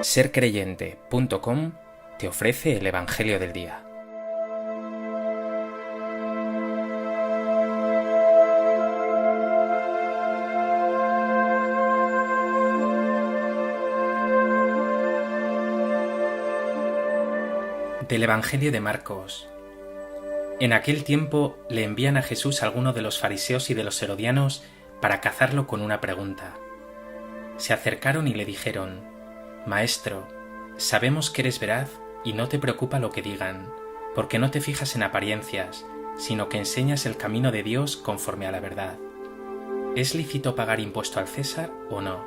Sercreyente.com te ofrece el Evangelio del Día. Del Evangelio de Marcos. En aquel tiempo le envían a Jesús algunos de los fariseos y de los herodianos para cazarlo con una pregunta. Se acercaron y le dijeron: Maestro, sabemos que eres veraz y no te preocupa lo que digan, porque no te fijas en apariencias, sino que enseñas el camino de Dios conforme a la verdad. ¿Es lícito pagar impuesto al César o no?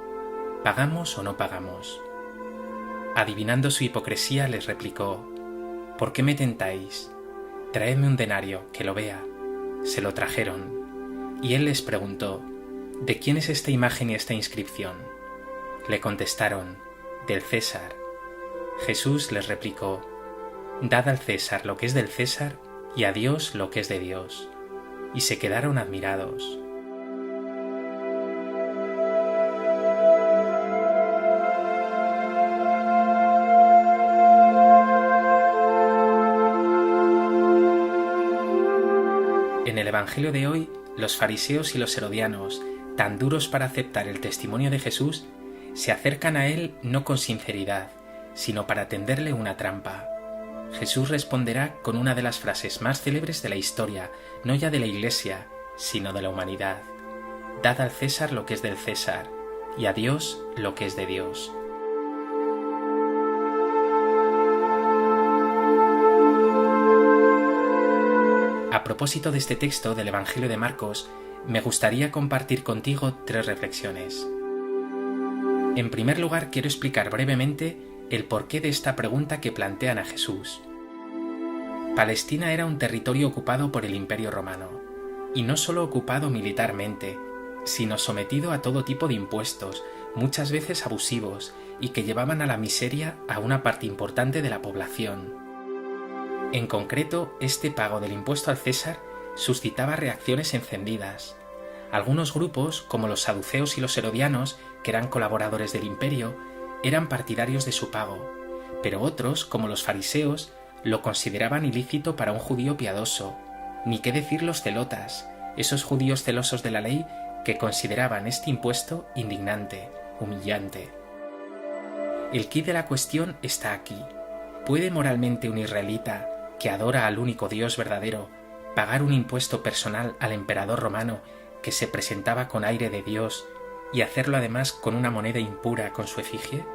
¿Pagamos o no pagamos? Adivinando su hipocresía, les replicó: ¿Por qué me tentáis? Traedme un denario, que lo vea. Se lo trajeron. Y él les preguntó: ¿De quién es esta imagen y esta inscripción? Le contestaron: del César. Jesús les replicó: Dad al César lo que es del César y a Dios lo que es de Dios. Y se quedaron admirados. En el Evangelio de hoy, los fariseos y los herodianos, tan duros para aceptar el testimonio de Jesús, se acercan a él no con sinceridad, sino para tenderle una trampa. Jesús responderá con una de las frases más célebres de la historia, no ya de la Iglesia, sino de la humanidad: Dad al César lo que es del César, y a Dios lo que es de Dios. A propósito de este texto del Evangelio de Marcos, me gustaría compartir contigo 3 reflexiones. En primer lugar, quiero explicar brevemente el porqué de esta pregunta que plantean a Jesús. Palestina era un territorio ocupado por el Imperio Romano, y no solo ocupado militarmente, sino sometido a todo tipo de impuestos, muchas veces abusivos, y que llevaban a la miseria a una parte importante de la población. En concreto, este pago del impuesto al César suscitaba reacciones encendidas. Algunos grupos, como los saduceos y los herodianos, que eran colaboradores del imperio, eran partidarios de su pago, pero otros, como los fariseos, lo consideraban ilícito para un judío piadoso, ni qué decir los celotas, esos judíos celosos de la ley que consideraban este impuesto indignante, humillante. El quid de la cuestión está aquí. ¿Puede moralmente un israelita, que adora al único Dios verdadero, pagar un impuesto personal al emperador romano que se presentaba con aire de Dios y hacerlo además con una moneda impura con su efigie?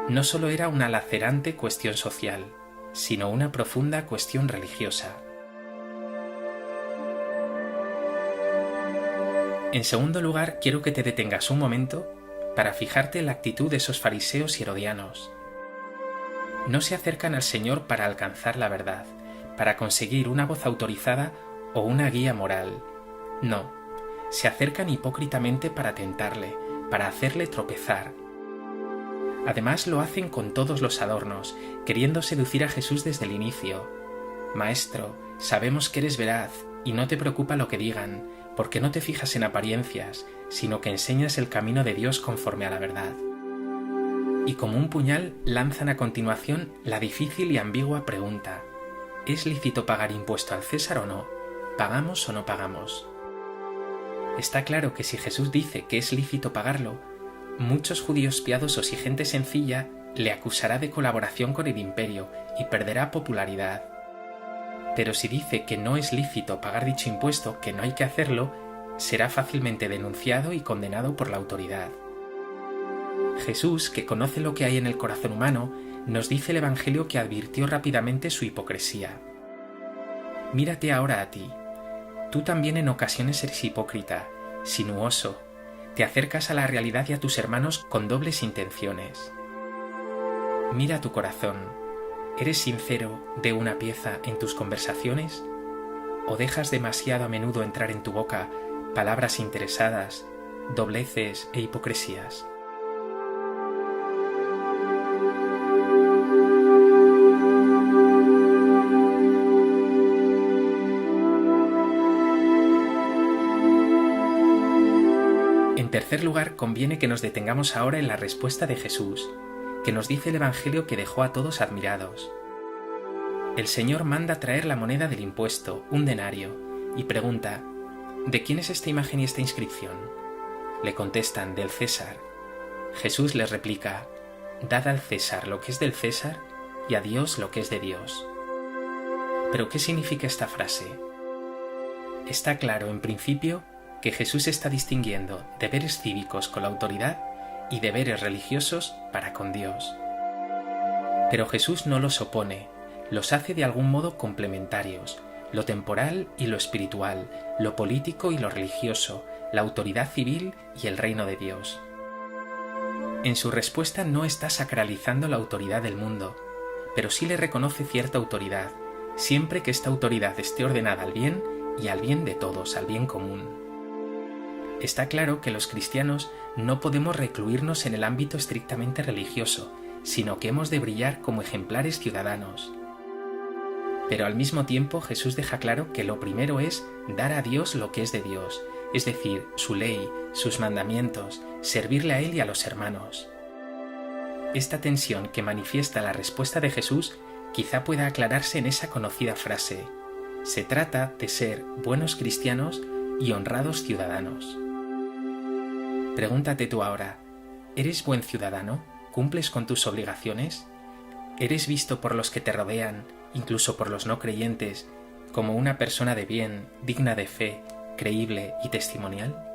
No solo era una lacerante cuestión social, sino una profunda cuestión religiosa. En segundo lugar, quiero que te detengas un momento para fijarte en la actitud de esos fariseos y herodianos. No se acercan al Señor para alcanzar la verdad, para conseguir una voz autorizada o una guía moral. No, se acercan hipócritamente para tentarle, para hacerle tropezar. Además lo hacen con todos los adornos, queriendo seducir a Jesús desde el inicio. Maestro, sabemos que eres veraz y no te preocupa lo que digan, porque no te fijas en apariencias, sino que enseñas el camino de Dios conforme a la verdad. Y como un puñal lanzan a continuación la difícil y ambigua pregunta: ¿es lícito pagar impuesto al César o no? ¿Pagamos o no pagamos? Está claro que si Jesús dice que es lícito pagarlo, muchos judíos piadosos y gente sencilla le acusará de colaboración con el imperio y perderá popularidad. Pero si dice que no es lícito pagar dicho impuesto, que no hay que hacerlo, será fácilmente denunciado y condenado por la autoridad. Jesús, que conoce lo que hay en el corazón humano, nos dice el Evangelio que advirtió rápidamente su hipocresía. Mírate ahora a ti. Tú también en ocasiones eres hipócrita, sinuoso, te acercas a la realidad y a tus hermanos con dobles intenciones. Mira tu corazón. ¿Eres sincero de una pieza en tus conversaciones? ¿O dejas demasiado a menudo entrar en tu boca palabras interesadas, dobleces e hipocresías? En tercer lugar, conviene que nos detengamos ahora en la respuesta de Jesús. que nos dice el Evangelio que dejó a todos admirados. El Señor manda traer la moneda del impuesto, un denario, y pregunta: ¿de quién es esta imagen y esta inscripción? Le contestan: del César. Jesús les replica: dad al César lo que es del César y a Dios lo que es de Dios. ¿Pero qué significa esta frase? Está claro, en principio, que Jesús está distinguiendo deberes cívicos con la autoridad y deberes religiosos para con Dios. Pero Jesús no los opone, los hace de algún modo complementarios, lo temporal y lo espiritual, lo político y lo religioso, la autoridad civil y el reino de Dios. En su respuesta no está sacralizando la autoridad del mundo, pero sí le reconoce cierta autoridad, siempre que esta autoridad esté ordenada al bien y al bien de todos, al bien común. Está claro que los cristianos no podemos recluirnos en el ámbito estrictamente religioso, sino que hemos de brillar como ejemplares ciudadanos. Pero al mismo tiempo Jesús deja claro que lo primero es dar a Dios lo que es de Dios, es decir, su ley, sus mandamientos, servirle a Él y a los hermanos. Esta tensión que manifiesta la respuesta de Jesús quizá pueda aclararse en esa conocida frase: se trata de ser buenos cristianos y honrados ciudadanos. Pregúntate tú ahora: ¿eres buen ciudadano? ¿Cumples con tus obligaciones? ¿Eres visto por los que te rodean, incluso por los no creyentes, como una persona de bien, digna de fe, creíble y testimonial?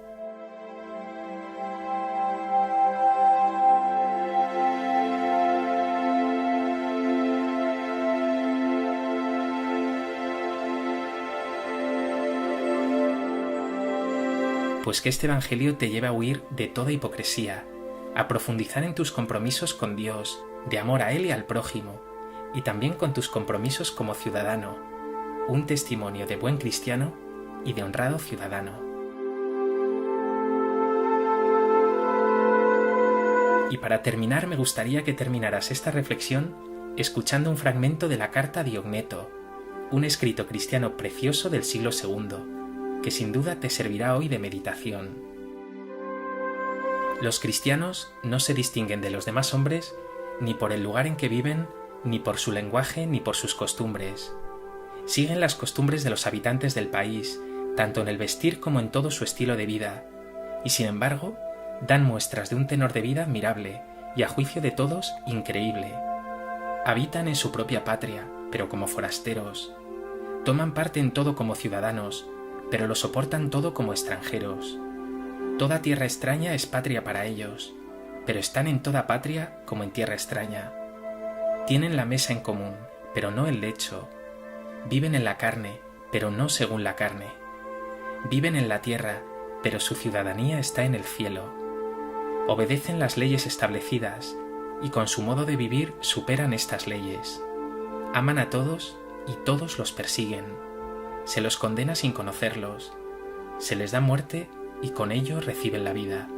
Pues que este Evangelio te lleve a huir de toda hipocresía, a profundizar en tus compromisos con Dios, de amor a Él y al prójimo, y también con tus compromisos como ciudadano, un testimonio de buen cristiano y de honrado ciudadano. Y para terminar, me gustaría que terminaras esta reflexión escuchando un fragmento de la carta a Diogneto, un escrito cristiano precioso del siglo II, que sin duda te servirá hoy de meditación. Los cristianos no se distinguen de los demás hombres ni por el lugar en que viven, ni por su lenguaje, ni por sus costumbres. Siguen las costumbres de los habitantes del país, tanto en el vestir como en todo su estilo de vida, y sin embargo, dan muestras de un tenor de vida admirable y a juicio de todos increíble. Habitan en su propia patria, pero como forasteros. Toman parte en todo como ciudadanos, pero lo soportan todo como extranjeros. Toda tierra extraña es patria para ellos, pero están en toda patria como en tierra extraña. Tienen la mesa en común, pero no el lecho. Viven en la carne, pero no según la carne. Viven en la tierra, pero su ciudadanía está en el cielo. Obedecen las leyes establecidas, y con su modo de vivir superan estas leyes. Aman a todos, y todos los persiguen. Se los condena sin conocerlos, se les da muerte y con ello reciben la vida.